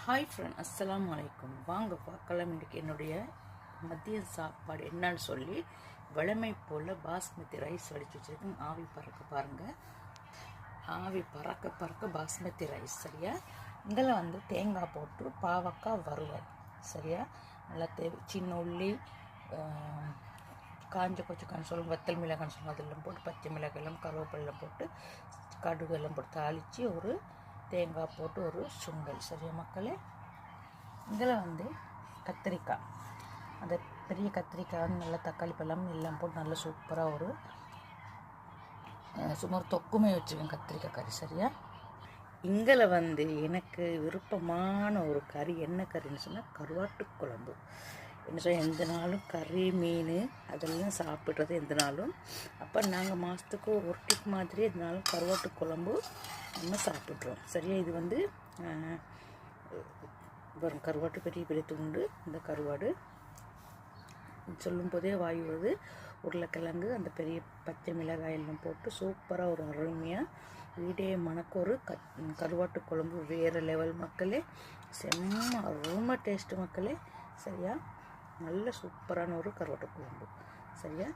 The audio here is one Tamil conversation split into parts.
ஹாய் ஃப்ரெண்ட், அஸ்ஸலாமு அலைக்கும். வாங்க பார்க்கலாம் இன்றைக்கி என்னுடைய மதிய சாப்பாடு என்னன்னு சொல்லி வழமை போல் பாஸ்மதி ரைஸ் வடித்து வச்சுருக்கேன். ஆவி பறக்க பாருங்கள். ஆவி பறக்க பறக்க பாஸ்மதி ரைஸ் சரியா. இதில் தேங்காய் போட்டு பாவக்காய் வறுவல் சரியா. நல்லா சின்ன உள்ளி, காஞ்ச கொச்சுக்கான்னு சொல்லுவோம், வத்தல் மிளகான்னு சொல்லுவோம், அதெல்லாம் போட்டு பச்சை மிளகாயெல்லாம் கருவேப்பிலாம் போட்டு கடுகு எல்லாம் போட்டு தாளித்து ஒரு தேங்காய் போட்டு ஒரு சுண்டல் சரியா மக்களே. இதில் கத்திரிக்காய், அந்த பெரிய கத்திரிக்காய் நல்லா தக்காளி பழம் எல்லாம் போட்டு நல்லா சூப்பராக ஒரு சுமார் தொக்குமே வச்சுருக்கேன் கத்திரிக்காய் கறி சரியா. இங்கே எனக்கு விருப்பமான ஒரு கறி என்ன கறின்னு சொன்னால் கருவாட்டு குழம்பு. என்ன சொல்ல, எந்த நாளும் கறி மீன் அதெல்லாம் சாப்பிட்றது எந்த நாளும். அப்போ நாங்கள் மாதத்துக்கு ஒரு டிப் மாதிரி எந்த நாளும் கருவாட்டு குழம்பு நம்ம சாப்பிட்றோம் சரியா. இது வரும் கருவாட்டு பெரிய பெரிய துண்டு. இந்த கருவாடு சொல்லும் போதே வாய் வருது. உருளைக்கிழங்கு, அந்த பெரிய பச்சை மிளகாய் எல்லாம் போட்டு சூப்பராக ஒரு அருமையாக வீடே மணக்க ஒரு கருவாட்டு குழம்பு வேறு லெவல் மக்களே. செம்ம ரொம்ப டேஸ்ட்டு மக்களே சரியா. நல்ல சூப்பரான ஒரு கருவாட்டு குழம்பு சரியா.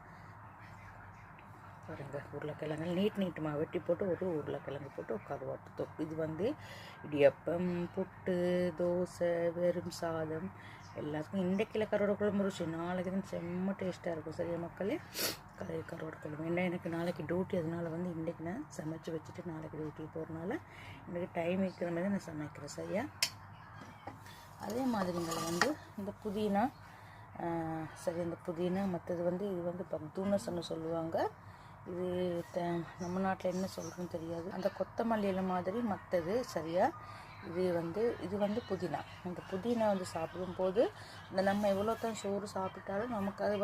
பாருங்கள், உருளைக்கிழங்கு நீட்டமாக வெட்டி போட்டு ஒரு உருளைக்கிழங்கு போட்டு ஒரு கருவாட்டு தொக்கு. இது இடியப்பம், புட்டு, தோசை, வெறும் சாதம் எல்லாத்துக்கும் இன்றைக்கில் கருவாட்டு குழம்பு ருசி. நாளைக்கு தான் செம்ம டேஸ்ட்டாக இருக்கும் சரியா மக்களே. கருவாட்டு குழம்பு என்ன எனக்கு நாளைக்கு டியூட்டி, அதனால் இன்றைக்கி நான் சமைச்சு வச்சுட்டு நாளைக்கு டியூட்டி போகிறனால இன்றைக்கி டைம் இருக்கிற மாதிரி நான் சமைக்கிறேன் சரியா. அதே மாதிரிங்களை இந்த புதினா சரி, இந்த புதினா மற்றது இது தூணசன்னு சொல்லுவாங்க. இது நம்ம நாட்டில் என்ன சொல்கிறதுன்னு தெரியாது. அந்த கொத்தமல்லி இலை மாதிரி மற்றது சரியா. இது புதினா. இந்த புதினா சாப்பிடும்போது நம்ம எவ்வளோ தான் சோறு சாப்பிட்டாலும் நமக்கு அது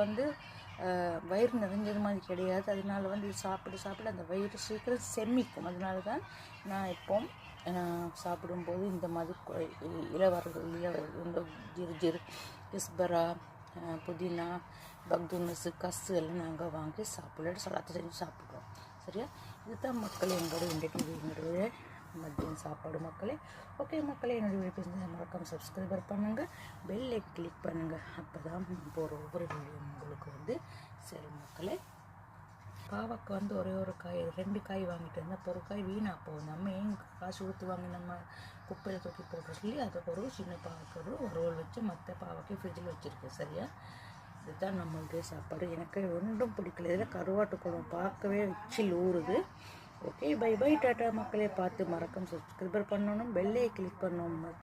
வயிறு நிறைஞ்சது மாதிரி கிடையாது. அதனால இது சாப்பிட அந்த வயிறு சீக்கிரம் செம்மிக்கும். அதனால தான் நான் இப்போ சாப்பிடும்போது இந்த மாதிரி இலவர்கள் இந்த ஜிரு கிஸ்பரா, புதினா, பக்துனஸு, கஸ்ஸு எல்லாம் நாங்கள் வாங்கி சாப்பிட சலாத்தை செஞ்சு சாப்பிட்றோம் சரியா. இதுதான் மக்கள் என்னுடைய மதியம் சாப்பாடு மக்களே. ஓகே மக்களே, என்னுடைய வீடியோ மறக்காம சப்ஸ்கிரைபர் பண்ணுங்கள், பெல்லை கிளிக் பண்ணுங்கள். அப்போ தான் போகிற ஒவ்வொரு வீடியோ உங்களுக்கு சரி மக்களே. பாவக்காய் ஒரே ஒரு காய் 2 காய் வாங்கிட்டு இருந்தால் ஒரு காய் வீணாக போகும். நம்ம ஏன் காசு கொடுத்து வாங்கி நம்ம குப்பையில் தூக்கி போட்டு சொல்லி அதுக்கு ஒரு சின்ன பாவக்காய் வறுவல் வச்சு மற்ற பாவக்காய் ஃப்ரிட்ஜில் வச்சுருக்கேன் சரியா. இதுதான் நம்மளுடைய சாப்பாடு. எனக்கு ஒன்றும் பிடிக்கல. இதில் கருவாட்டு குழம்பு பார்க்கவே எச்சில் ஊறுது. ஓகே, பை பை டாட்டா மக்களே. பார்த்து மறக்காம சப்ஸ்கிரைபர் பண்ணணும், பெல்லையை கிளிக் பண்ணணும்.